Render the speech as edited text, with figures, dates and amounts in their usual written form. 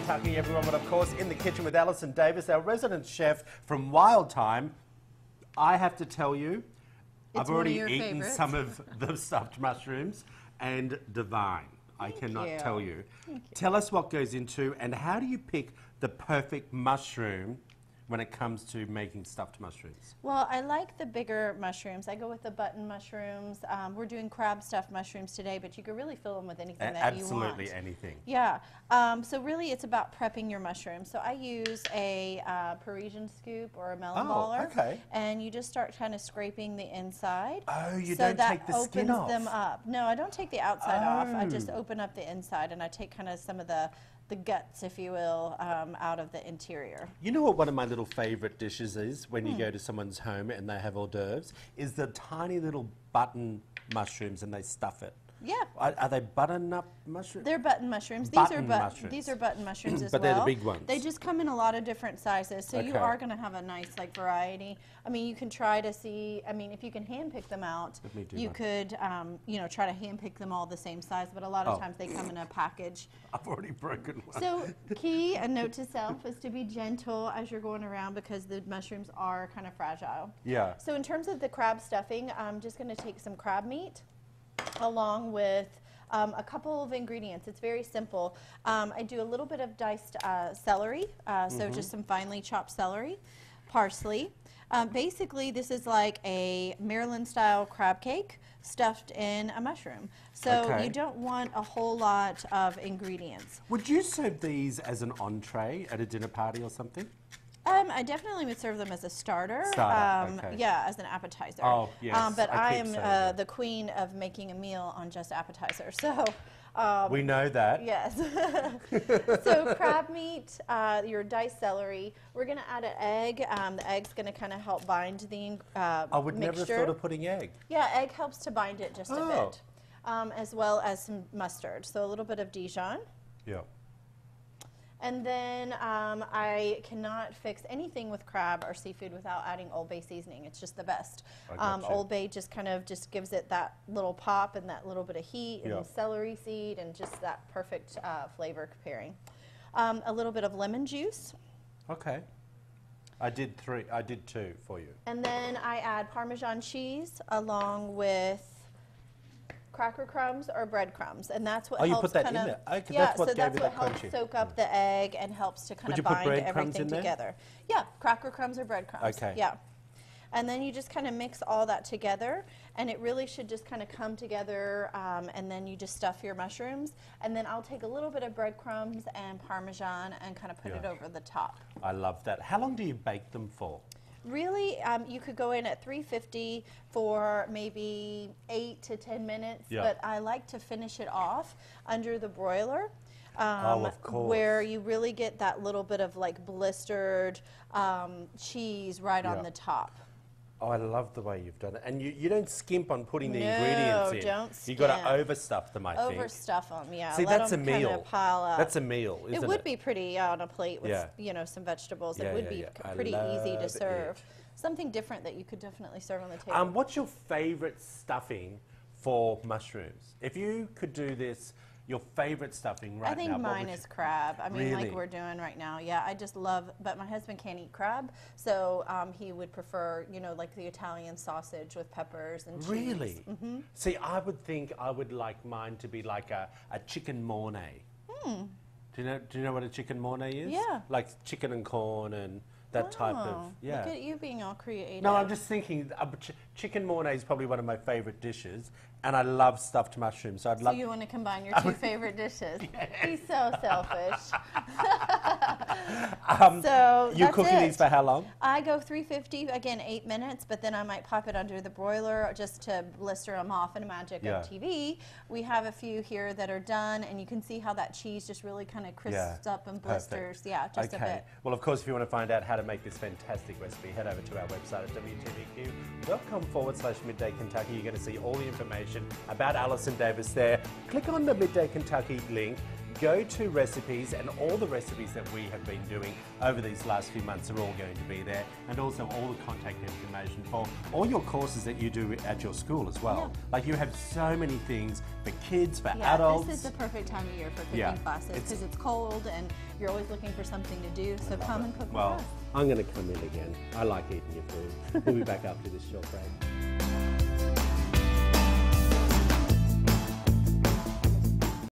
Kentucky, everyone, but of course in the kitchen with Alison Davis, our resident chef from Wild Thyme. I have to tell you, I've already eaten some of the stuffed mushrooms and divine. I cannot tell you. Tell us what goes into and how do you pick the perfect mushroom when it comes to making stuffed mushrooms? Well, I like the bigger mushrooms. I go with the button mushrooms. We're doing crab stuffed mushrooms today, but you could really fill them with anything that you want. Absolutely anything. Yeah. So really it's about prepping your mushrooms. So I use a Parisian scoop or a melon baller. Okay. And you just start kind of scraping the inside. Oh, you don't take the skin off? So that opens them up. No, I don't take the outside off. I just open up the inside and I take kind of some of the guts, if you will, out of the interior. You know what one of my little favourite dishes is when you go to someone's home and they have hors d'oeuvres? Is the tiny little button mushrooms and they stuff it. Yeah. Are they button-up mushrooms? They're button mushrooms. These are button mushrooms as well. But they're the big ones. They just come in a lot of different sizes, so you are going to have a nice variety. I mean, you can try to see. I mean, if you can hand pick them out, you could try to hand pick them all the same size. But a lot of times they come in a package. I've already broken one. So, a note to self is to be gentle as you're going around because the mushrooms are kind of fragile. Yeah. So in terms of the crab stuffing, I'm just going to take some crab meat along with a couple of ingredients. It's very simple. I do a little bit of diced celery, so just some finely chopped celery, parsley. Basically, this is like a Maryland-style crab cake stuffed in a mushroom. So you don't want a whole lot of ingredients. Would you serve these as an entree at a dinner party or something? I definitely would serve them as a starter. Yeah, as an appetizer. Oh, yes. But I am the queen of making a meal on just appetizers. So. We know that. Yes. So crab meat, your diced celery. We're going to add an egg. The egg's going to kind of help bind the I would never have thought of putting egg. Yeah, egg helps to bind it just a bit, as well as some mustard. So a little bit of Dijon. Yeah. And then I cannot fix anything with crab or seafood without adding Old Bay seasoning. It's just the best. Old Bay just kind of gives it that little pop and that little bit of heat and celery seed and just that perfect flavor pairing. A little bit of lemon juice. Okay. I did two for you. And then I add Parmesan cheese along with cracker crumbs or breadcrumbs, and that's what helps put that kind in of there. Okay, yeah. that's what helps soak up the egg and helps to kind of bind everything together. Yeah, cracker crumbs or breadcrumbs. Okay. Yeah, and then you just kind of mix all that together, and it really should just kind of come together. And then you just stuff your mushrooms, and then I'll take a little bit of breadcrumbs and Parmesan and kind of put it over the top. I love that. How long do you bake them for? Really, you could go in at 350 for maybe 8 to 10 minutes, but I like to finish it off under the broiler, of course, where you really get that little bit of blistered cheese right on the top. Oh, I love the way you've done it. And you don't skimp on putting the ingredients in. No, don't skimp. You've got to overstuff them, I think. Overstuff them, yeah. See, that's a meal. Pile up. That's a meal, isn't it? It would be pretty on a plate with, some vegetables. It would be pretty easy to serve. Something different that you could definitely serve on the table. What's your favorite stuffing for mushrooms? If you could do this, your favorite stuffing right now. I think mine is crab. I mean, Really? like we're doing right now. Yeah, I just love, but my husband can't eat crab, so he would prefer, like the Italian sausage with peppers and cheese. Really? See, I would think I would like mine to be like a chicken mornay. Do you know what a chicken mornay is? Yeah. Like chicken and corn and that type of, Look at you being all creative. No, I'm just thinking, chicken mornay is probably one of my favorite dishes, and I love stuffed mushrooms. So you want to combine your two favorite dishes. He's so selfish. So you're cooking these for how long? I go 350, again 8 minutes, but then I might pop it under the broiler just to blister them off. And magic of TV, we have a few here that are done, and you can see how that cheese just really kind of crisps up and blisters. Yeah, just a bit. Well, of course, if you want to find out how to make this fantastic recipe, head over to our website at wtvq.com/Midday Kentucky. You're going to see all the information about Alison Davis there. Click on the Midday Kentucky link. go to recipes, and all the recipes that we have been doing over these last few months are all going to be there, and also all the contact information for all your courses that you do at your school as well. Yeah. Like you have so many things for kids, for adults. This is the perfect time of year for cooking classes because it's cold and you're always looking for something to do, so come and cook with us. I'm going to come in again. I like eating your food. We'll be back after this short break.